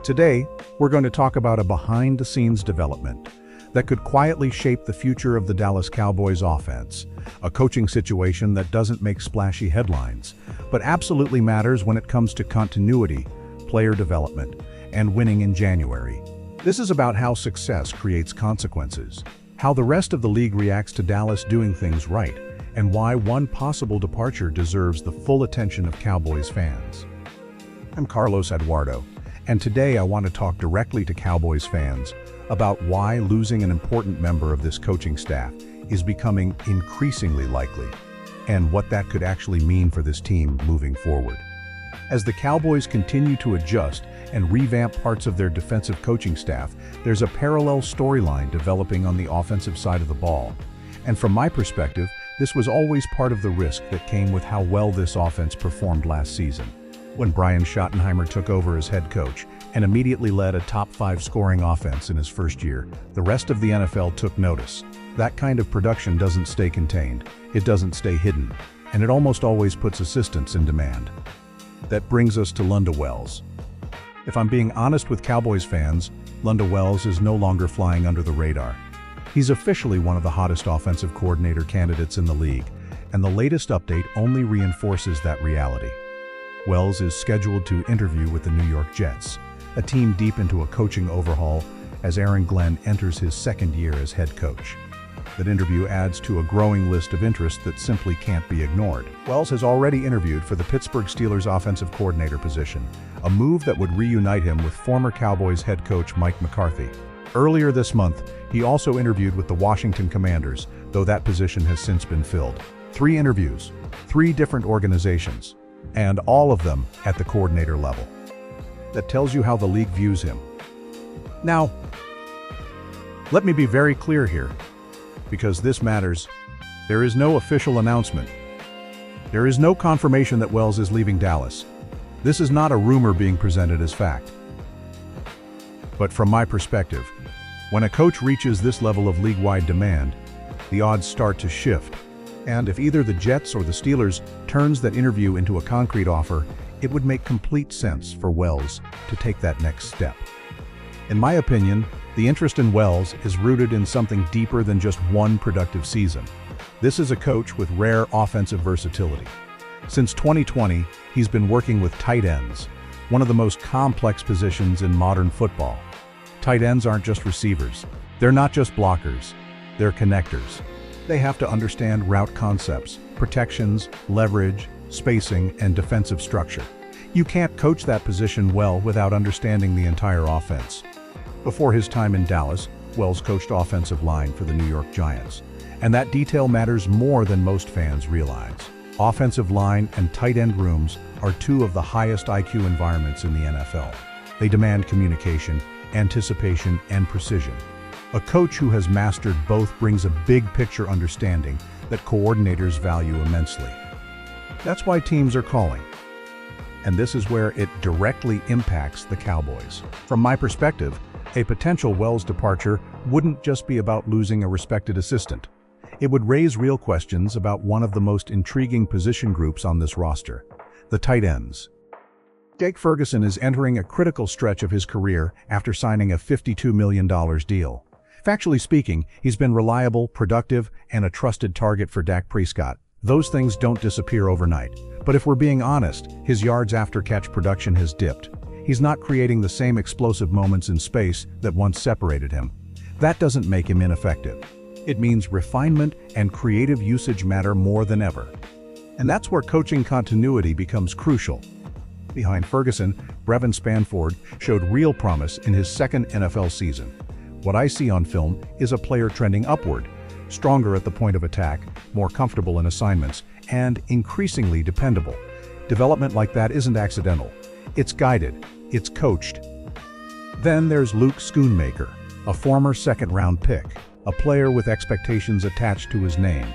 Today, we're going to talk about a behind-the-scenes development that could quietly shape the future of the Dallas Cowboys offense, a coaching situation that doesn't make splashy headlines, but absolutely matters when it comes to continuity, player development, and winning in January. This is about how success creates consequences, how the rest of the league reacts to Dallas doing things right, and why one possible departure deserves the full attention of Cowboys fans. I'm Carlos Eduardo, and today I want to talk directly to Cowboys fans about why losing an important member of this coaching staff is becoming increasingly likely, and what that could actually mean for this team moving forward. As the Cowboys continue to adjust and revamp parts of their defensive coaching staff, there's a parallel storyline developing on the offensive side of the ball. And from my perspective, this was always part of the risk that came with how well this offense performed last season. When Brian Schottenheimer took over as head coach and immediately led a top-5 scoring offense in his first year, the rest of the NFL took notice. That kind of production doesn't stay contained, it doesn't stay hidden, and it almost always puts assistants in demand. That brings us to Lunda Wells. If I'm being honest with Cowboys fans, Lunda Wells is no longer flying under the radar. He's officially one of the hottest offensive coordinator candidates in the league, and the latest update only reinforces that reality. Wells is scheduled to interview with the New York Jets, a team deep into a coaching overhaul as Aaron Glenn enters his second year as head coach. That interview adds to a growing list of interests that simply can't be ignored. Wells has already interviewed for the Pittsburgh Steelers offensive coordinator position, a move that would reunite him with former Cowboys head coach Mike McCarthy. Earlier this month, he also interviewed with the Washington Commanders, though that position has since been filled. 3 interviews, 3 different organizations, and all of them at the coordinator level. That tells you how the league views him. Now, let me be very clear here, because this matters. There is no official announcement. There is no confirmation that Wells is leaving Dallas. This is not a rumor being presented as fact. But from my perspective, when a coach reaches this level of league-wide demand, the odds start to shift. And if either the Jets or the Steelers turns that interview into a concrete offer, it would make complete sense for Wells to take that next step. In my opinion, the interest in Wells is rooted in something deeper than just one productive season. This is a coach with rare offensive versatility. Since 2020, he's been working with tight ends, one of the most complex positions in modern football. Tight ends aren't just receivers. They're not just blockers. They're connectors. They have to understand route concepts, protections, leverage, spacing, and defensive structure. You can't coach that position well without understanding the entire offense. Before his time in Dallas, Wells coached offensive line for the New York Giants, and that detail matters more than most fans realize. Offensive line and tight end rooms are 2 of the highest IQ environments in the NFL. They demand communication, anticipation, and precision. A coach who has mastered both brings a big-picture understanding that coordinators value immensely. That's why teams are calling. And this is where it directly impacts the Cowboys. From my perspective, a potential Wells departure wouldn't just be about losing a respected assistant. It would raise real questions about one of the most intriguing position groups on this roster, the tight ends. Dak Ferguson is entering a critical stretch of his career after signing a $52 million deal. Factually speaking, he's been reliable, productive, and a trusted target for Dak Prescott. Those things don't disappear overnight. But if we're being honest, his yards after catch production has dipped. He's not creating the same explosive moments in space that once separated him. That doesn't make him ineffective. It means refinement and creative usage matter more than ever. And that's where coaching continuity becomes crucial. Behind Ferguson, Brevin Spanford showed real promise in his second NFL season. What I see on film is a player trending upward, stronger at the point of attack, more comfortable in assignments, and increasingly dependable. Development like that isn't accidental. It's guided, it's coached. Then there's Luke Schoonmaker, a former second-round pick, a player with expectations attached to his name,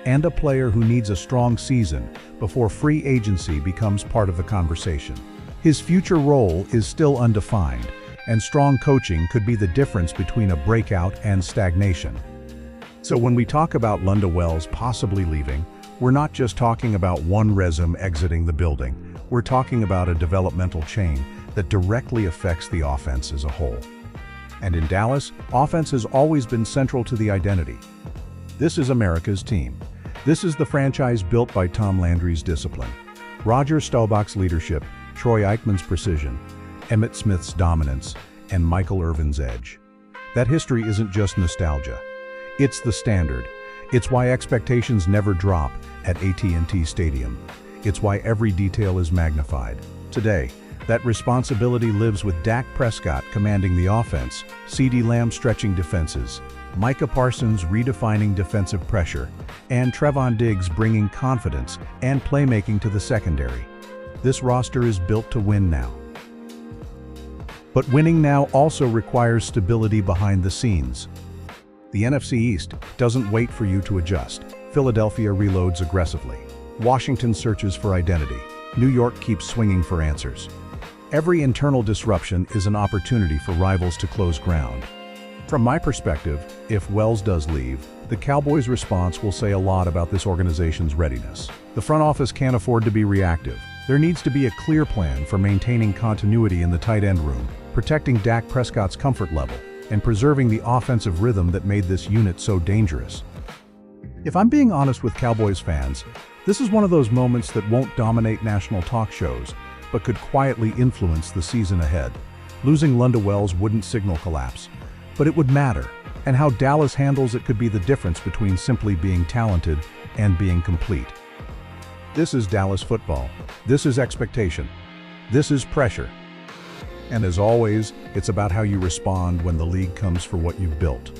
and a player who needs a strong season before free agency becomes part of the conversation. His future role is still undefined, and strong coaching could be the difference between a breakout and stagnation. So when we talk about Lunda Wells possibly leaving, we're not just talking about one resume exiting the building. We're talking about a developmental chain that directly affects the offense as a whole. And in Dallas, offense has always been central to the identity. This is America's team. This is the franchise built by Tom Landry's discipline, Roger Staubach's leadership, Troy Aikman's precision, Emmitt Smith's dominance, and Michael Irvin's edge. That history isn't just nostalgia. It's the standard. It's why expectations never drop at AT&T Stadium. It's why every detail is magnified. Today, that responsibility lives with Dak Prescott commanding the offense, CeeDee Lamb stretching defenses, Micah Parsons redefining defensive pressure, and Trevon Diggs bringing confidence and playmaking to the secondary. This roster is built to win now. But winning now also requires stability behind the scenes. The NFC East doesn't wait for you to adjust. Philadelphia reloads aggressively. Washington searches for identity. New York keeps swinging for answers. Every internal disruption is an opportunity for rivals to close ground. From my perspective, if Wells does leave, the Cowboys' response will say a lot about this organization's readiness. The front office can't afford to be reactive. There needs to be a clear plan for maintaining continuity in the tight end room, protecting Dak Prescott's comfort level, and preserving the offensive rhythm that made this unit so dangerous. If I'm being honest with Cowboys fans, this is one of those moments that won't dominate national talk shows, but could quietly influence the season ahead. Losing Lunda Wells wouldn't signal collapse, but it would matter, and how Dallas handles it could be the difference between simply being talented and being complete. This is Dallas football. This is expectation. This is pressure. And as always, it's about how you respond when the league comes for what you've built.